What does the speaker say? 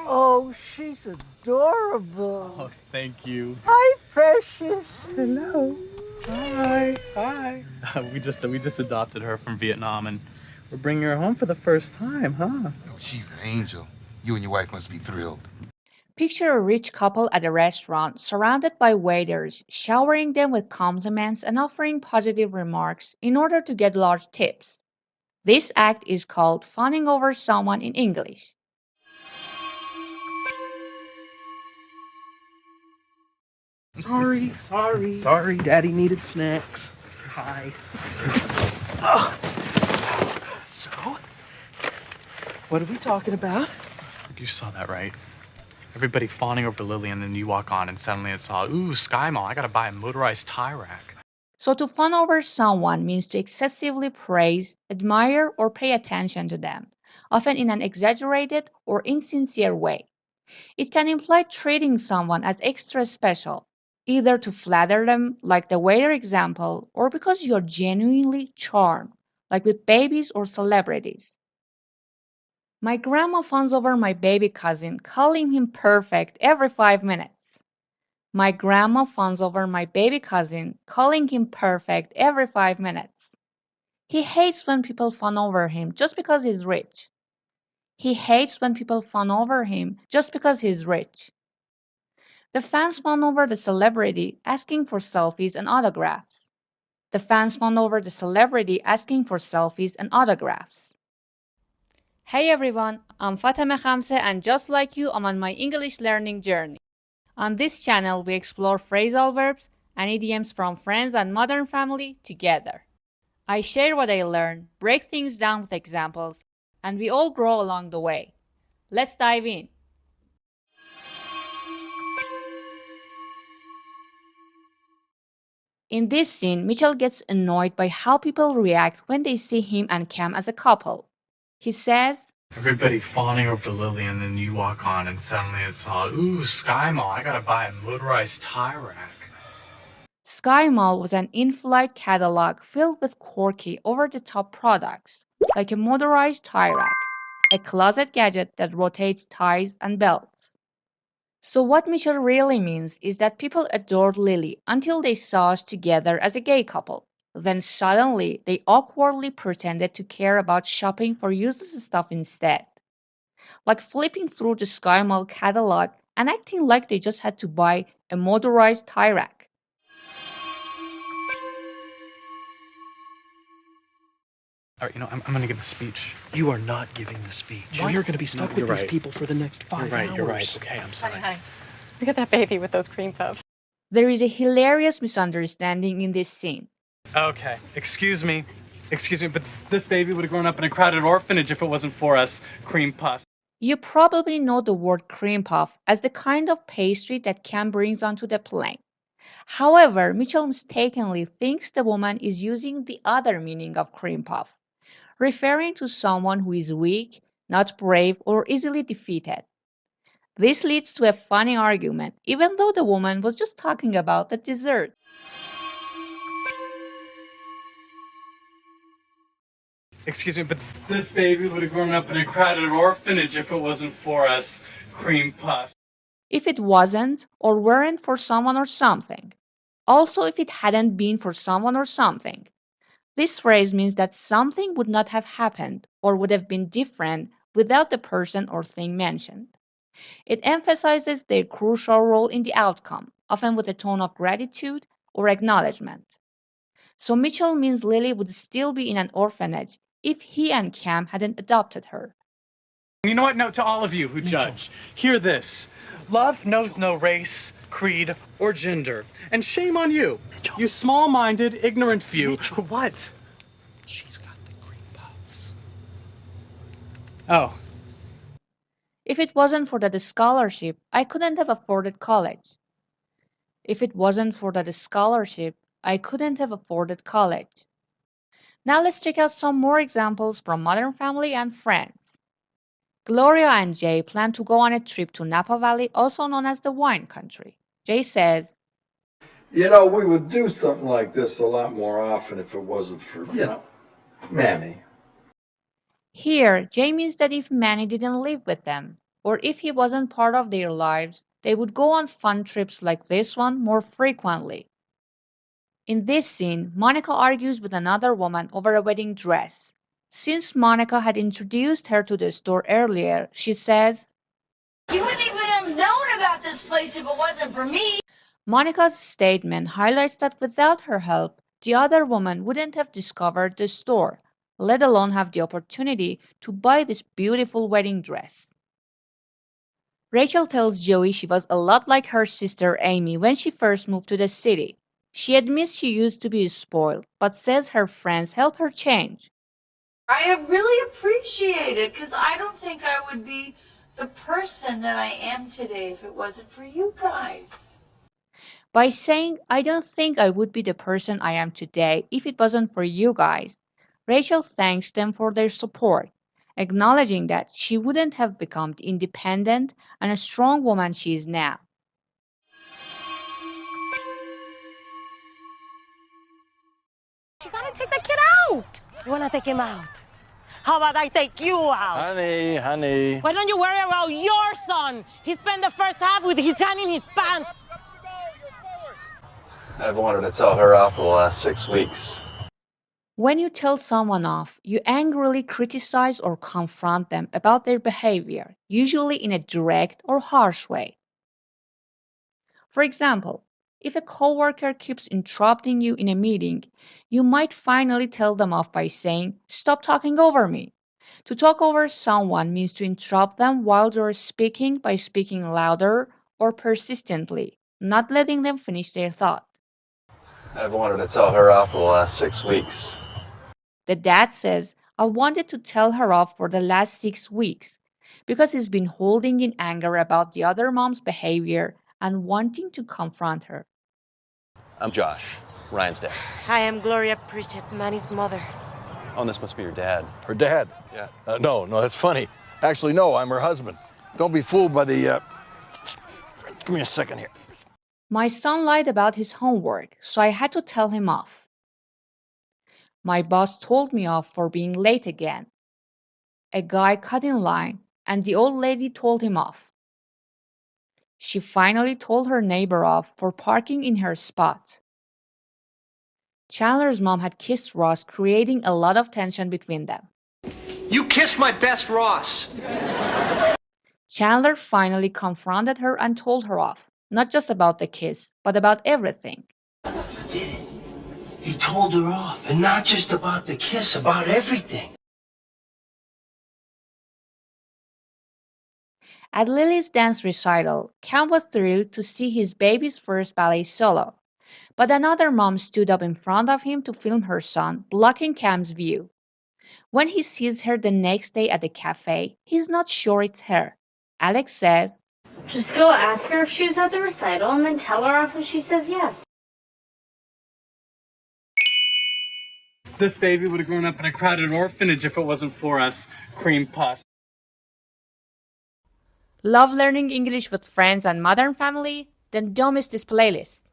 Oh, she's adorable. Oh, thank you. Hi, precious. Hello. Hi. Hi. We just adopted her from Vietnam, and we're bringing her home for the first time, huh? Oh, she's an angel. You and your wife must be thrilled. Picture a rich couple at a restaurant surrounded by waiters, showering them with compliments and offering positive remarks in order to get large tips. This act is called fawning over someone in English. Sorry, Daddy needed snacks. Hi. So, what are we talking about? You saw that, right? Everybody fawning over Lily, and then you walk on, and suddenly it's all, ooh, Sky Mall, I gotta buy a motorized tie rack. So to fawn over someone means to excessively praise, admire, or pay attention to them, often in an exaggerated or insincere way. It can imply treating someone as extra special, either to flatter them, like the waiter example, or because you're genuinely charmed, like with babies or celebrities. My grandma fawns over my baby cousin, calling him perfect every 5 minutes. My grandma fawns over my baby cousin, calling him perfect every 5 minutes. He hates when people fawn over him just because he's rich. He hates when people fawn over him just because he's rich. The fans fawn over the celebrity, asking for selfies and autographs. The fans fawn over the celebrity, asking for selfies and autographs. Hey everyone, I'm Fatima Khamse, and just like you, I'm on my English learning journey. On this channel, we explore phrasal verbs and idioms from friends and modern family together. I share what I learn, break things down with examples, and we all grow along the way. Let's dive in. In this scene, Mitchell gets annoyed by how people react when they see him and Cam as a couple. He says, Everybody fawning over Lily, and then you walk on, and suddenly it's all, ooh, Sky Mall, I gotta buy a motorized tie rack. Sky Mall was an in-flight catalog filled with quirky, over-the-top products, like a motorized tie rack, a closet gadget that rotates ties and belts. So what Mitchell really means is that people adored Lily until they saw us together as a gay couple. Then suddenly, they awkwardly pretended to care about shopping for useless stuff instead, like flipping through the Sky Mall catalog and acting like they just had to buy a motorized tie rack. All right, I'm gonna give the speech. You are not giving the speech. What? You're going to be stuck No, with you're these right. people for the next 5 hours. You're right. Okay, I'm sorry. Hi. Look at that baby with those cream puffs. There is a hilarious misunderstanding in this scene. Okay, excuse me, but this baby would have grown up in a crowded orphanage if it wasn't for us cream puffs. You probably know the word cream puff as the kind of pastry that Cam brings onto the plane. However, Mitchell mistakenly thinks the woman is using the other meaning of cream puff, referring to someone who is weak, not brave, or easily defeated. This leads to a funny argument, even though the woman was just talking about the dessert. Excuse me, but this baby would have grown up in a crowded orphanage if it wasn't for us cream puffs. If it wasn't or weren't for someone or something. Also, if it hadn't been for someone or something. This phrase means that something would not have happened or would have been different without the person or thing mentioned. It emphasizes their crucial role in the outcome, often with a tone of gratitude or acknowledgement. So Mitchell means Lily would still be in an orphanage if he and Cam hadn't adopted her. You know what? No, to all of you who judge, hear this. Love knows no race, creed, or gender. And shame on you, you small-minded, ignorant few who what? She's got the cream puffs. Oh, If it wasn't for that scholarship, I couldn't have afforded college. If it wasn't for that scholarship, I couldn't have afforded college. Now let's check out some more examples from Modern Family and Friends. Gloria and Jay plan to go on a trip to Napa Valley, also known as the wine country. Jay says, You know, we would do something like this a lot more often if it wasn't for, Mammy. here, Jay means that if Manny didn't live with them, or if he wasn't part of their lives, they would go on fun trips like this one more frequently. In this scene, Monica argues with another woman over a wedding dress. Since Monica had introduced her to the store earlier, she says, You wouldn't even have known about this place if it wasn't for me. Monica's statement highlights that without her help, the other woman wouldn't have discovered the store, let alone have the opportunity to buy this beautiful wedding dress. Rachel tells Joey she was a lot like her sister Amy when she first moved to the city. She admits she used to be spoiled, but says her friends help her change. I really appreciate it because I don't think I would be the person that I am today if it wasn't for you guys. By saying, I don't think I would be the person I am today if it wasn't for you guys, Rachel thanks them for their support, acknowledging that she wouldn't have become the independent and a strong woman she is now. You gotta take that kid out. You wanna take him out? How about I take you out? Honey. Why don't you worry about your son? He spent the first half with his hand in his pants. I've wanted to tell her off for the last 6 weeks. When you tell someone off, you angrily criticize or confront them about their behavior, usually in a direct or harsh way. For example, if a coworker keeps interrupting you in a meeting, you might finally tell them off by saying, "Stop talking over me." To talk over someone means to interrupt them while they're speaking by speaking louder or persistently, not letting them finish their thought. I've wanted to tell her off for the last 6 weeks. The dad says, I wanted to tell her off for the last 6 weeks because he's been holding in anger about the other mom's behavior and wanting to confront her. I'm Josh, Ryan's dad. I am Gloria Pritchett, Manny's mother. Oh, and this must be your dad. Her dad? Yeah. No, that's funny. Actually, no, I'm her husband. Don't be fooled by the, Give me a second here. My son lied about his homework, so I had to tell him off. My boss told me off for being late again. A guy cut in line, and the old lady told him off. She finally told her neighbor off for parking in her spot. Chandler's mom had kissed Ross, creating a lot of tension between them. You kissed my best Ross. Chandler finally confronted her and told her off, not just about the kiss, but about everything. He did it. He told her off, and not just about the kiss, about everything. At Lily's dance recital, Cam was thrilled to see his baby's first ballet solo, but another mom stood up in front of him to film her son, blocking Cam's view. When he sees her the next day at the cafe, he's not sure it's her. Alex says, Just go ask her if she was at the recital and then tell her off if she says yes. This baby would have grown up in a crowded orphanage if it wasn't for us, cream puffs. Love learning English with friends and Modern Family? Then don't miss this playlist.